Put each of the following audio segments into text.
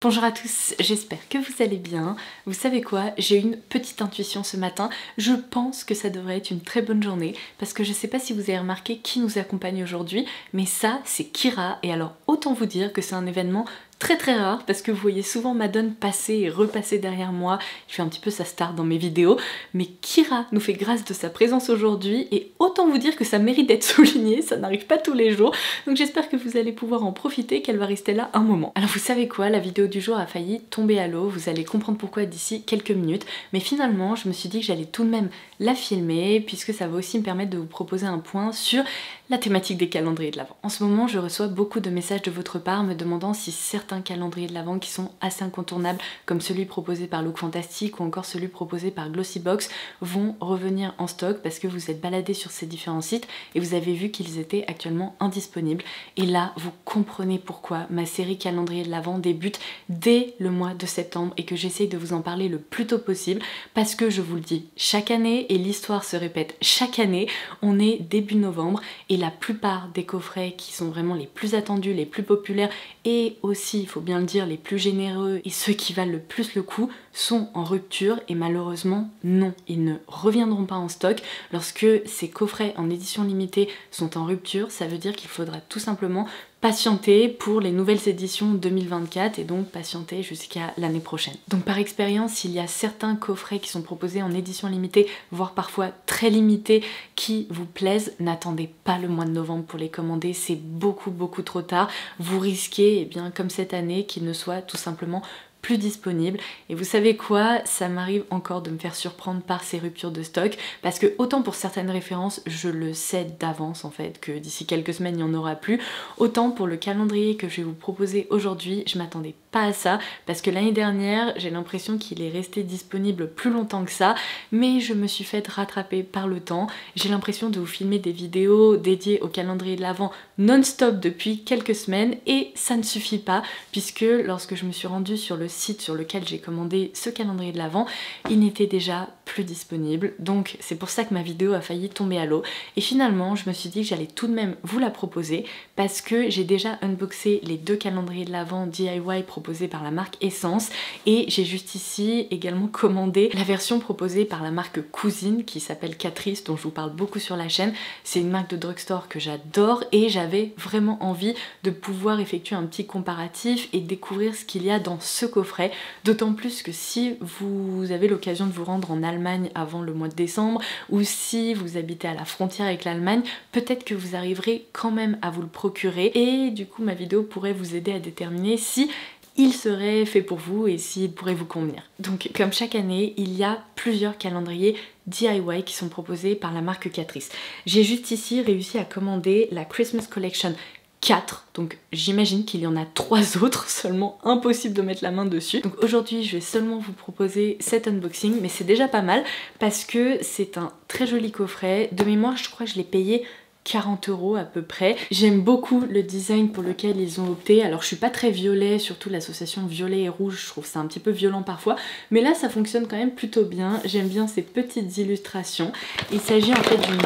Bonjour à tous, j'espère que vous allez bien. Vous savez quoi, j'ai une petite intuition ce matin. Je pense que ça devrait être une très bonne journée parce que je sais pas si vous avez remarqué qui nous accompagne aujourd'hui, mais ça c'est Kira et alors autant vous dire que c'est un événement très rare parce que vous voyez souvent Madone passer et repasser derrière moi, je fais un petit peu sa star dans mes vidéos, mais Kira nous fait grâce de sa présence aujourd'hui et autant vous dire que ça mérite d'être souligné, ça n'arrive pas tous les jours, donc j'espère que vous allez pouvoir en profiter, qu'elle va rester là un moment. Alors vous savez quoi, la vidéo du jour a failli tomber à l'eau, vous allez comprendre pourquoi d'ici quelques minutes, mais finalement je me suis dit que j'allais tout de même la filmer puisque ça va aussi me permettre de vous proposer un point sur la thématique des calendriers de l'Avent. En ce moment je reçois beaucoup de messages de votre part me demandant si certains calendriers de l'Avent qui sont assez incontournables comme celui proposé par Look Fantastic ou encore celui proposé par Glossybox vont revenir en stock parce que vous êtes baladé sur ces différents sites et vous avez vu qu'ils étaient actuellement indisponibles et là vous comprenez pourquoi ma série calendrier de l'Avent débute dès le mois de septembre et que j'essaye de vous en parler le plus tôt possible parce que je vous le dis chaque année et l'histoire se répète chaque année, on est début novembre et la plupart des coffrets qui sont vraiment les plus attendus, les plus populaires et aussi, il faut bien le dire, les plus généreux et ceux qui valent le plus le coup sont en rupture et malheureusement non, ils ne reviendront pas en stock. Lorsque ces coffrets en édition limitée sont en rupture, ça veut dire qu'il faudra tout simplement patienter pour les nouvelles éditions 2024 et donc patienter jusqu'à l'année prochaine. Donc par expérience, il y a certains coffrets qui sont proposés en édition limitée, voire parfois très limités, qui vous plaisent, n'attendez pas le mois de novembre pour les commander, c'est beaucoup trop tard. Vous risquez, eh bien, comme cette année, qu'ils ne soient tout simplement plus disponible et vous savez quoi, ça m'arrive encore de me faire surprendre par ces ruptures de stock parce que autant pour certaines références je le sais d'avance en fait que d'ici quelques semaines il n'y en aura plus, autant pour le calendrier que je vais vous proposer aujourd'hui je m'attendais pas à ça parce que l'année dernière j'ai l'impression qu'il est resté disponible plus longtemps que ça mais je me suis fait rattraper par le temps, j'ai l'impression de vous filmer des vidéos dédiées au calendrier de l'Avent non-stop depuis quelques semaines et ça ne suffit pas puisque lorsque je me suis rendue sur le site sur lequel j'ai commandé ce calendrier de l'Avent, il n'était déjà plus disponible. Donc c'est pour ça que ma vidéo a failli tomber à l'eau. Et finalement, je me suis dit que j'allais tout de même vous la proposer parce que j'ai déjà unboxé les deux calendriers de l'Avent DIY proposés par la marque Essence et j'ai juste ici également commandé la version proposée par la marque Cousine qui s'appelle Catrice dont je vous parle beaucoup sur la chaîne. C'est une marque de drugstore que j'adore et j'avais vraiment envie de pouvoir effectuer un petit comparatif et découvrir ce qu'il y a dans ce coffret, d'autant plus que si vous avez l'occasion de vous rendre en Allemagne avant le mois de décembre ou si vous habitez à la frontière avec l'Allemagne, peut-être que vous arriverez quand même à vous le procurer et du coup ma vidéo pourrait vous aider à déterminer si il serait fait pour vous et s'il pourrait vous convenir. Donc comme chaque année, il y a plusieurs calendriers DIY qui sont proposés par la marque Catrice. J'ai juste ici réussi à commander la Christmas Collection 4, donc j'imagine qu'il y en a 3 autres, seulement impossible de mettre la main dessus. Donc aujourd'hui je vais seulement vous proposer cet unboxing, mais c'est déjà pas mal parce que c'est un très joli coffret. De mémoire je crois que je l'ai payé 40 € à peu près. J'aime beaucoup le design pour lequel ils ont opté. Alors je suis pas très violet, surtout l'association violet et rouge, je trouve ça un petit peu violent parfois. Mais là ça fonctionne quand même plutôt bien. J'aime bien ces petites illustrations. Il s'agit en fait d'une...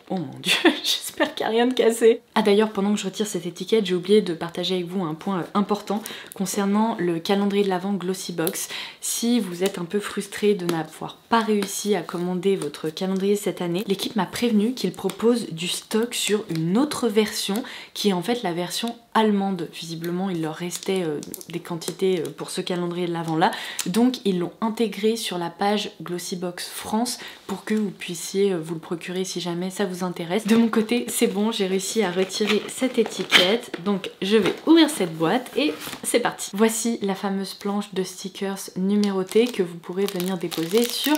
Oh mon dieu, j'espère qu'il n'y a rien de cassé. Ah d'ailleurs, pendant que je retire cette étiquette, j'ai oublié de partager avec vous un point important concernant le calendrier de l'Avent Glossybox. Si vous êtes un peu frustré de n'avoir pas réussi à commander votre calendrier cette année, l'équipe m'a prévenu qu'il propose du stock sur une autre version qui est en fait la version allemande. Visiblement, il leur restait des quantités pour ce calendrier de l'Avent là, donc ils l'ont intégré sur la page Glossybox France pour que vous puissiez vous le procurer si jamais ça vous intéresse. De mon côté, c'est bon, j'ai réussi à retirer cette étiquette, donc je vais ouvrir cette boîte et c'est parti. Voici la fameuse planche de stickers numérotée que vous pourrez venir déposer sur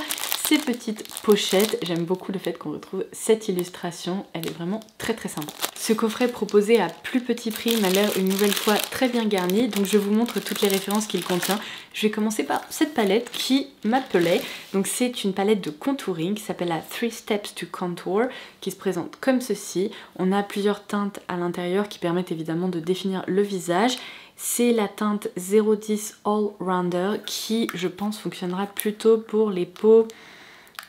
ces petites pochettes. J'aime beaucoup le fait qu'on retrouve cette illustration, elle est vraiment très sympa. Ce coffret proposé à plus petit prix m'a l'air une nouvelle fois très bien garni, donc je vous montre toutes les références qu'il contient. Je vais commencer par cette palette qui m'appelait. Donc c'est une palette de contouring qui s'appelle la 3 Steps to Contour, qui se présente comme ceci. On a plusieurs teintes à l'intérieur qui permettent évidemment de définir le visage. C'est la teinte 010 All Rounder qui, je pense, fonctionnera plutôt pour les peaux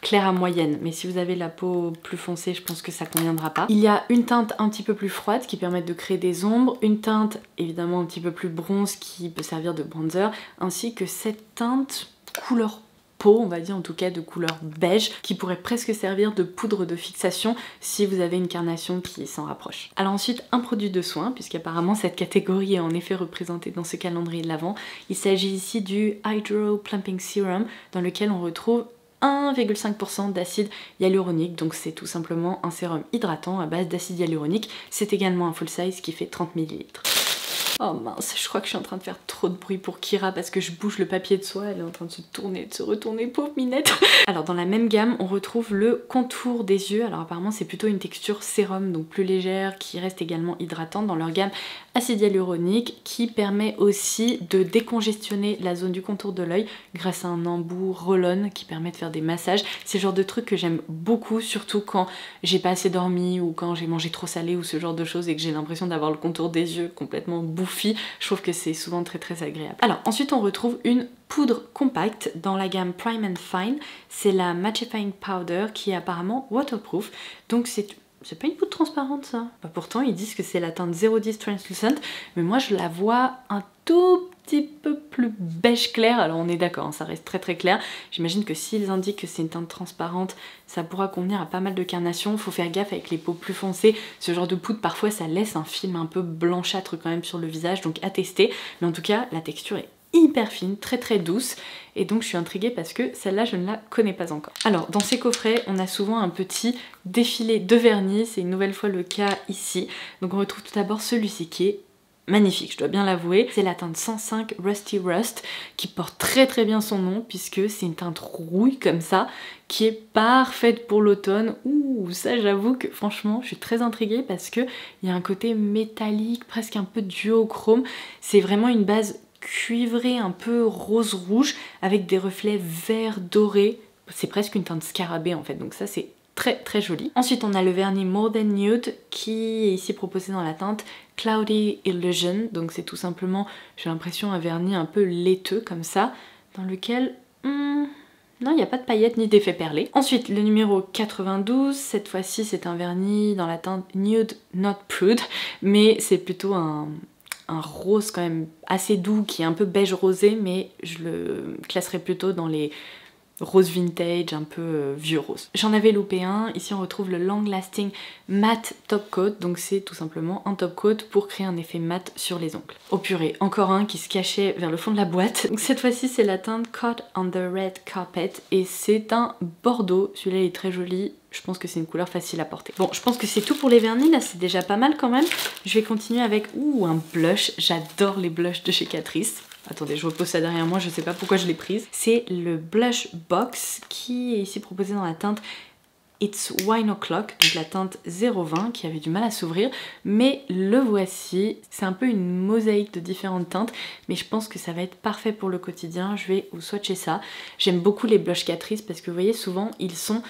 claire à moyenne, mais si vous avez la peau plus foncée, je pense que ça conviendra pas. Il y a une teinte un petit peu plus froide qui permet de créer des ombres, une teinte évidemment un petit peu plus bronze qui peut servir de bronzer, ainsi que cette teinte couleur peau, on va dire en tout cas de couleur beige, qui pourrait presque servir de poudre de fixation si vous avez une carnation qui s'en rapproche. Alors ensuite, un produit de soin, puisqu'apparemment cette catégorie est en effet représentée dans ce calendrier de l'Avent. Il s'agit ici du Hydro Plumping Serum, dans lequel on retrouve 1,5% d'acide hyaluronique, donc c'est tout simplement un sérum hydratant à base d'acide hyaluronique. C'est également un full size qui fait 30 ml. Oh mince, je crois que je suis en train de faire trop de bruit pour Kira parce que je bouge le papier de soie, elle est en train de se tourner, de se retourner, pauvre minette. Alors dans la même gamme, on retrouve le contour des yeux. Alors apparemment c'est plutôt une texture sérum, donc plus légère, qui reste également hydratante dans leur gamme acide hyaluronique, qui permet aussi de décongestionner la zone du contour de l'œil grâce à un embout roll-on qui permet de faire des massages. C'est le genre de truc que j'aime beaucoup, surtout quand j'ai pas assez dormi ou quand j'ai mangé trop salé ou ce genre de choses et que j'ai l'impression d'avoir le contour des yeux complètement bouffé. Je trouve que c'est souvent très agréable. Alors ensuite on retrouve une poudre compacte dans la gamme Prime and Fine. C'est la Mattifying Powder qui est apparemment waterproof. Donc c'est pas une poudre transparente ça. Bah, pourtant ils disent que c'est la teinte 010 Translucent, mais moi je la vois un tout petit peu plus beige clair. Alors on est d'accord, hein, ça reste très clair. J'imagine que s'ils indiquent que c'est une teinte transparente, ça pourra convenir à pas mal de carnations. Faut faire gaffe avec les peaux plus foncées. Ce genre de poudre parfois ça laisse un film un peu blanchâtre quand même sur le visage, donc à tester. Mais en tout cas la texture est hyper fine, très douce, et donc je suis intriguée parce que celle-là je ne la connais pas encore. Alors dans ces coffrets on a souvent un petit défilé de vernis, c'est une nouvelle fois le cas ici. Donc on retrouve tout d'abord celui-ci qui est magnifique, je dois bien l'avouer. C'est la teinte 105 Rusty Rust qui porte très bien son nom puisque c'est une teinte rouille comme ça qui est parfaite pour l'automne. Ouh, ça j'avoue que franchement je suis très intriguée parce que il y a un côté métallique, presque un peu duochrome. C'est vraiment une base cuivrée un peu rose-rouge avec des reflets vert doré. C'est presque une teinte scarabée en fait, donc ça c'est très joli. Ensuite on a le vernis More Than Nude qui est ici proposé dans la teinte Cloudy Illusion, donc c'est tout simplement, j'ai l'impression, un vernis un peu laiteux comme ça, dans lequel non, il n'y a pas de paillettes ni d'effet perlé. Ensuite, le numéro 92, cette fois-ci c'est un vernis dans la teinte Nude Not Prude, mais c'est plutôt un rose quand même assez doux qui est un peu beige rosé, mais je le classerais plutôt dans les rose vintage, un peu vieux rose. J'en avais loupé un, ici on retrouve le Long Lasting Matte Top Coat, donc c'est tout simplement un top coat pour créer un effet mat sur les ongles. Oh purée, encore un qui se cachait vers le fond de la boîte. Donc cette fois-ci c'est la teinte Caught on the Red Carpet et c'est un bordeaux, celui-là est très joli. Je pense que c'est une couleur facile à porter. Bon, je pense que c'est tout pour les vernis, là c'est déjà pas mal quand même. Je vais continuer avec un blush, j'adore les blushs de chez Catrice. Attendez, je repose ça derrière moi, je sais pas pourquoi je l'ai prise. C'est le Blush Box qui est ici proposé dans la teinte It's Wine O'Clock, donc la teinte 020 qui avait du mal à s'ouvrir, mais le voici. C'est un peu une mosaïque de différentes teintes, mais je pense que ça va être parfait pour le quotidien. Je vais vous swatcher ça. J'aime beaucoup les blushs Catrice parce que vous voyez souvent ils sont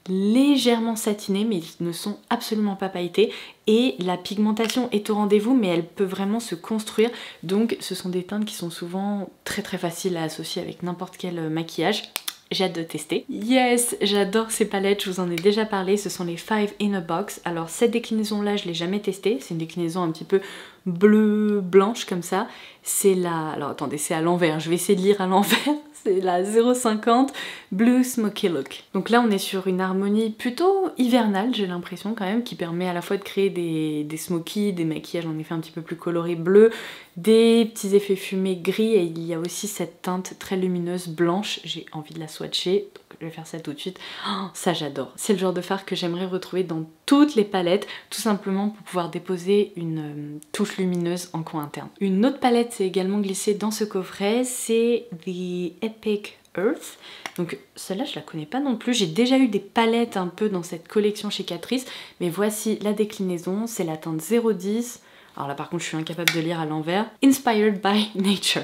légèrement satinés mais ils ne sont absolument pas pailletés et la pigmentation est au rendez-vous mais elle peut vraiment se construire, donc ce sont des teintes qui sont souvent très faciles à associer avec n'importe quel maquillage. J'ai hâte de tester. Yes, j'adore ces palettes, je vous en ai déjà parlé, ce sont les 5 in a Box. Alors cette déclinaison là je l'ai jamais testée, c'est une déclinaison un petit peu bleu blanche comme ça. C'est la... alors attendez, c'est à l'envers, je vais essayer de lire à l'envers. C'est la 0,50 Blue Smoky Look. Donc là on est sur une harmonie plutôt hivernale, j'ai l'impression quand même, qui permet à la fois de créer des smokies, des maquillages en effet un petit peu plus colorés bleus, des petits effets fumés gris, et il y a aussi cette teinte très lumineuse blanche. J'ai envie de la swatcher, donc je vais faire ça tout de suite. Oh, ça j'adore. C'est le genre de fard que j'aimerais retrouver dans toutes les palettes, tout simplement pour pouvoir déposer une touche lumineuse en coin interne. Une autre palette s'est également glissée dans ce coffret, c'est The Epic Earth. Donc celle-là je la connais pas non plus, j'ai déjà eu des palettes un peu dans cette collection chez Catrice, mais voici la déclinaison, c'est la teinte 010. Alors là par contre je suis incapable de lire à l'envers. Inspired by Nature.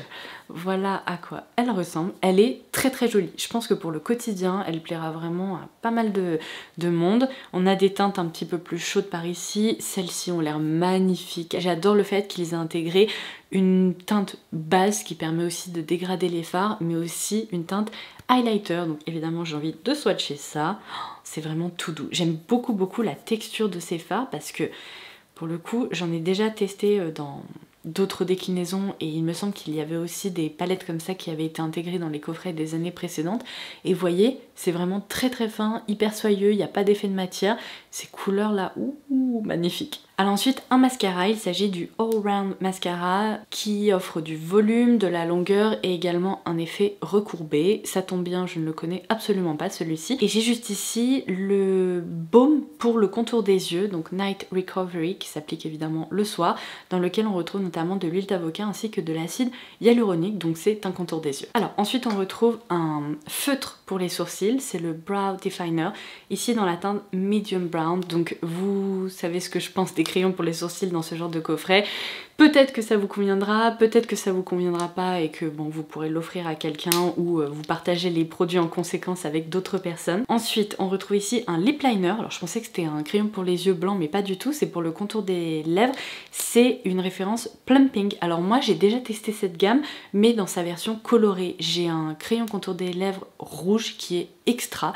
Voilà à quoi elle ressemble. Elle est très très jolie. Je pense que pour le quotidien, elle plaira vraiment à pas mal de monde. On a des teintes un petit peu plus chaudes par ici. Celles-ci ont l'air magnifiques. J'adore le fait qu'ils aient intégré une teinte base qui permet aussi de dégrader les fards, mais aussi une teinte highlighter. Donc évidemment j'ai envie de swatcher ça. C'est vraiment tout doux. J'aime beaucoup la texture de ces fards parce que pour le coup j'en ai déjà testé dans d'autres déclinaisons et il me semble qu'il y avait aussi des palettes comme ça qui avaient été intégrées dans les coffrets des années précédentes et vous voyez c'est vraiment très très fin, hyper soyeux, il n'y a pas d'effet de matière, ces couleurs là, magnifique. Alors ensuite un mascara, il s'agit du All Round Mascara qui offre du volume, de la longueur et également un effet recourbé. Ça tombe bien, je ne le connais absolument pas celui-ci. Et j'ai juste ici le baume pour le contour des yeux, donc Night Recovery, qui s'applique évidemment le soir, dans lequel on retrouve notamment de l'huile d'avocat ainsi que de l'acide hyaluronique, donc c'est un contour des yeux. Alors ensuite on retrouve un feutre pour les sourcils, c'est le Brow Definer, ici dans la teinte Medium Brown, donc vous savez ce que je pense des crayons pour les sourcils dans ce genre de coffret. Peut-être que ça vous conviendra, peut-être que ça vous conviendra pas et que bon vous pourrez l'offrir à quelqu'un ou vous partagez les produits en conséquence avec d'autres personnes. Ensuite on retrouve ici un lip liner, alors je pensais que c'était un crayon pour les yeux blancs mais pas du tout, c'est pour le contour des lèvres, c'est une référence Plumping. Alors moi j'ai déjà testé cette gamme mais dans sa version colorée, j'ai un crayon contour des lèvres rouge qui est extra.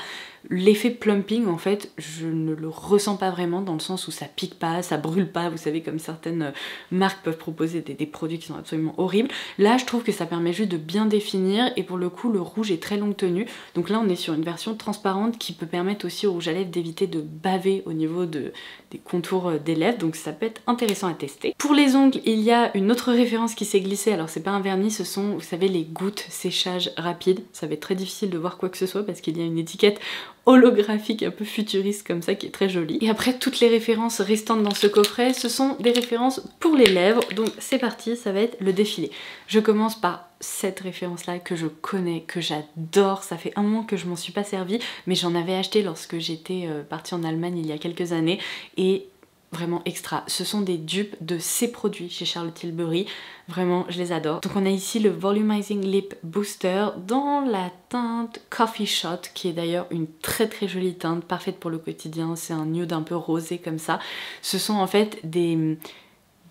L'effet plumping en fait je ne le ressens pas vraiment dans le sens où ça pique pas, ça brûle pas, vous savez comme certaines marques peuvent proposer des produits qui sont absolument horribles. Là je trouve que ça permet juste de bien définir et pour le coup le rouge est très longue tenue, donc là on est sur une version transparente qui peut permettre aussi au rouge à lèvres d'éviter de baver au niveau des contours des lèvres, donc ça peut être intéressant à tester. Pour les ongles il y a une autre référence qui s'est glissée, alors c'est pas un vernis, ce sont vous savez les gouttes séchage rapide, ça va être très difficile de voir quoi que ce soit parce qu'il y a une étiquette holographique un peu futuriste comme ça qui est très jolie. Et après toutes les références restantes dans ce coffret ce sont des références pour les lèvres, donc c'est parti, ça va être le défilé. Je commence par cette référence là que je connais, que j'adore, ça fait un moment que je m'en suis pas servie mais j'en avais acheté lorsque j'étais partie en Allemagne il y a quelques années et vraiment extra. Ce sont des dupes de ces produits chez Charlotte Tilbury. Vraiment, je les adore. Donc on a ici le Volumizing Lip Booster dans la teinte Coffee Shot, qui est d'ailleurs une très très jolie teinte, parfaite pour le quotidien. C'est un nude un peu rosé comme ça. Ce sont en fait des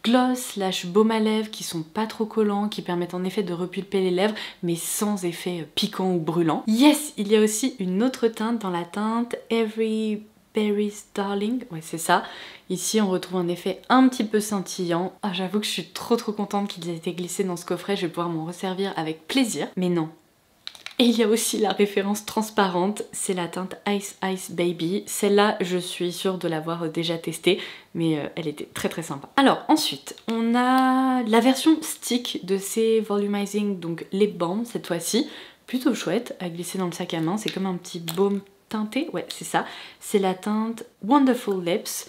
gloss slash baume à lèvres qui sont pas trop collants, qui permettent en effet de repulper les lèvres, mais sans effet piquant ou brûlant. Yes, il y a aussi une autre teinte dans la teinte Every Berry's Darling, ouais c'est ça. Ici on retrouve un effet un petit peu scintillant. Ah j'avoue que je suis trop contente qu'ils aient été glissés dans ce coffret, je vais pouvoir m'en resservir avec plaisir. Mais non. Et il y a aussi la référence transparente, c'est la teinte Ice Ice Baby. Celle-là, je suis sûre de l'avoir déjà testée, mais elle était très sympa. Alors ensuite, on a la version stick de ces Volumizing, donc lip balm cette fois-ci. Plutôt chouette à glisser dans le sac à main, c'est comme un petit baume teinté, ouais c'est ça. C'est la teinte Wonderful Lips.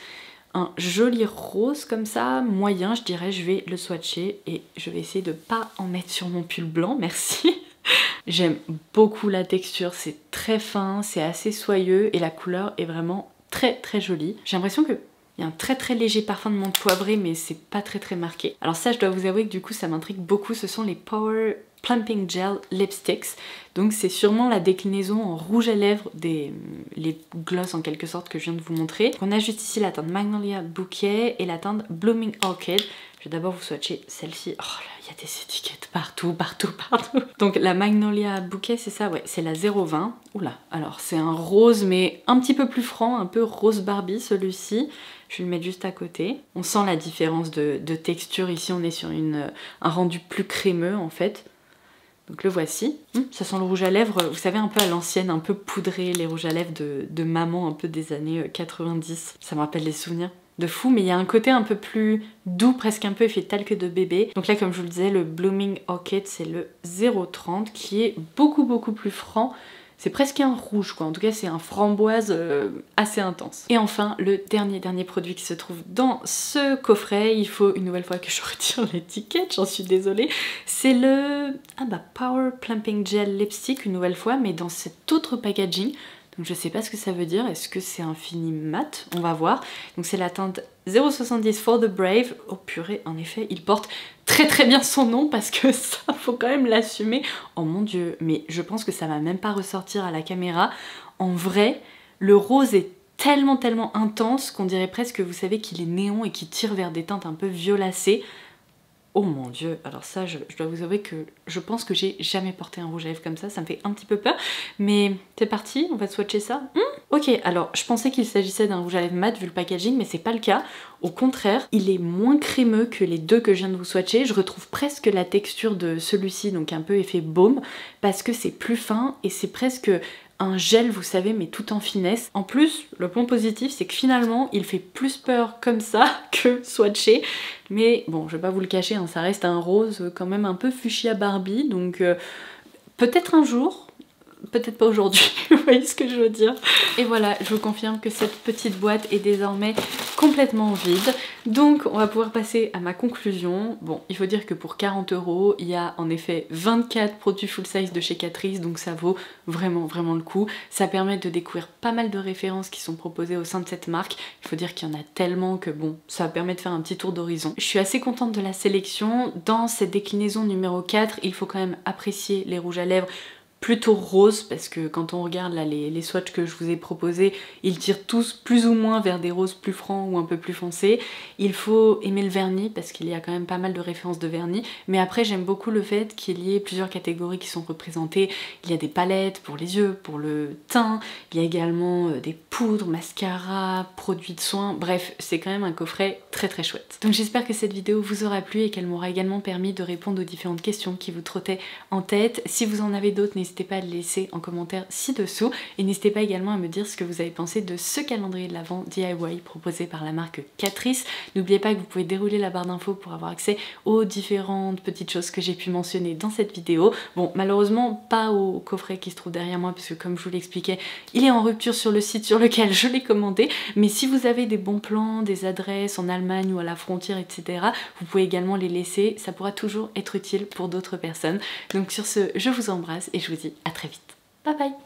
Un joli rose comme ça, moyen je dirais, je vais le swatcher et je vais essayer de pas en mettre sur mon pull blanc, merci. J'aime beaucoup la texture, c'est très fin, c'est assez soyeux et la couleur est vraiment très jolie. J'ai l'impression qu'il y a un très léger parfum de menthe poivrée mais c'est pas très marqué. Alors ça je dois vous avouer que du coup ça m'intrigue beaucoup, ce sont les Power Plumping Gel Lipsticks. Donc c'est sûrement la déclinaison en rouge à lèvres des lip gloss en quelque sorte que je viens de vous montrer. Donc on a juste ici la teinte Magnolia Bouquet et la teinte Blooming Orchid. Je vais d'abord vous swatcher celle-ci. Oh là, il y a des étiquettes partout. Donc la Magnolia Bouquet, c'est ça, ouais, c'est la 020. Oula, alors c'est un rose mais un petit peu plus franc, un peu rose Barbie celui-ci. Je vais le mettre juste à côté. On sent la différence de texture. Ici on est sur un rendu plus crémeux en fait. Donc le voici. Ça sent le rouge à lèvres, vous savez, un peu à l'ancienne, un peu poudré, les rouges à lèvres de maman un peu des années 90. Ça me rappelle des souvenirs de fou, mais il y a un côté un peu plus doux, presque un peu effet talc de bébé. Donc là, comme je vous le disais, le Blooming Orchid, c'est le 030 qui est beaucoup plus franc. C'est presque un rouge quoi, en tout cas c'est un framboise assez intense. Et enfin le dernier produit qui se trouve dans ce coffret, il faut une nouvelle fois que je retire l'étiquette, j'en suis désolée, c'est le Power Plumping Gel Lipstick une nouvelle fois mais dans cet autre packaging. Donc je sais pas ce que ça veut dire, est-ce que c'est un fini mat? On va voir. Donc c'est la teinte 0,70 for the brave. Oh purée, en effet, il porte très bien son nom parce que ça, faut quand même l'assumer. Oh mon dieu, mais je pense que ça va même pas ressortir à la caméra. En vrai, le rose est tellement intense qu'on dirait presque, vous savez, qu'il est néon et qu'il tire vers des teintes un peu violacées. Oh mon dieu, alors ça je dois vous avouer que je pense que j'ai jamais porté un rouge à lèvres comme ça me fait un petit peu peur. Mais c'est parti, on va swatcher ça. Ok, alors je pensais qu'il s'agissait d'un rouge à lèvres mat vu le packaging, mais c'est pas le cas. Au contraire, il est moins crémeux que les deux que je viens de vous swatcher. Je retrouve presque la texture de celui-ci, donc un peu effet baume, parce que c'est plus fin et c'est presque un gel, vous savez, mais tout en finesse. En plus, le point positif, c'est que finalement, il fait plus peur comme ça que swatché. Mais bon, je vais pas vous le cacher, hein, ça reste un rose quand même un peu fuchsia Barbie, donc peut-être un jour, peut-être pas aujourd'hui, vous voyez ce que je veux dire. Et voilà, je vous confirme que cette petite boîte est désormais complètement vide. Donc on va pouvoir passer à ma conclusion. Bon, il faut dire que pour 40 €, il y a en effet 24 produits full size de chez Catrice, donc ça vaut vraiment le coup. Ça permet de découvrir pas mal de références qui sont proposées au sein de cette marque. Il faut dire qu'il y en a tellement que bon, ça permet de faire un petit tour d'horizon. Je suis assez contente de la sélection. Dans cette déclinaison numéro 4, il faut quand même apprécier les rouges à lèvres plutôt rose, parce que quand on regarde là les swatchs que je vous ai proposés, ils tirent tous plus ou moins vers des roses plus francs ou un peu plus foncés. Il faut aimer le vernis parce qu'il y a quand même pas mal de références de vernis, mais après j'aime beaucoup le fait qu'il y ait plusieurs catégories qui sont représentées. Il y a des palettes pour les yeux, pour le teint, il y a également des poudres, mascara, produits de soins, bref, c'est quand même un coffret très chouette. Donc j'espère que cette vidéo vous aura plu et qu'elle m'aura également permis de répondre aux différentes questions qui vous trottaient en tête. Si vous en avez d'autres, n'hésitez pas à le laisser en commentaire ci-dessous et n'hésitez pas également à me dire ce que vous avez pensé de ce calendrier de l'Avent DIY proposé par la marque Catrice. N'oubliez pas que vous pouvez dérouler la barre d'infos pour avoir accès aux différentes petites choses que j'ai pu mentionner dans cette vidéo. Bon, malheureusement pas au coffret qui se trouve derrière moi parce que comme je vous l'expliquais, il est en rupture sur le site sur lequel je l'ai commandé, mais si vous avez des bons plans, des adresses en Allemagne ou à la frontière, etc., vous pouvez également les laisser, ça pourra toujours être utile pour d'autres personnes. Donc sur ce, je vous embrasse et je vous dis à très vite. Bye bye!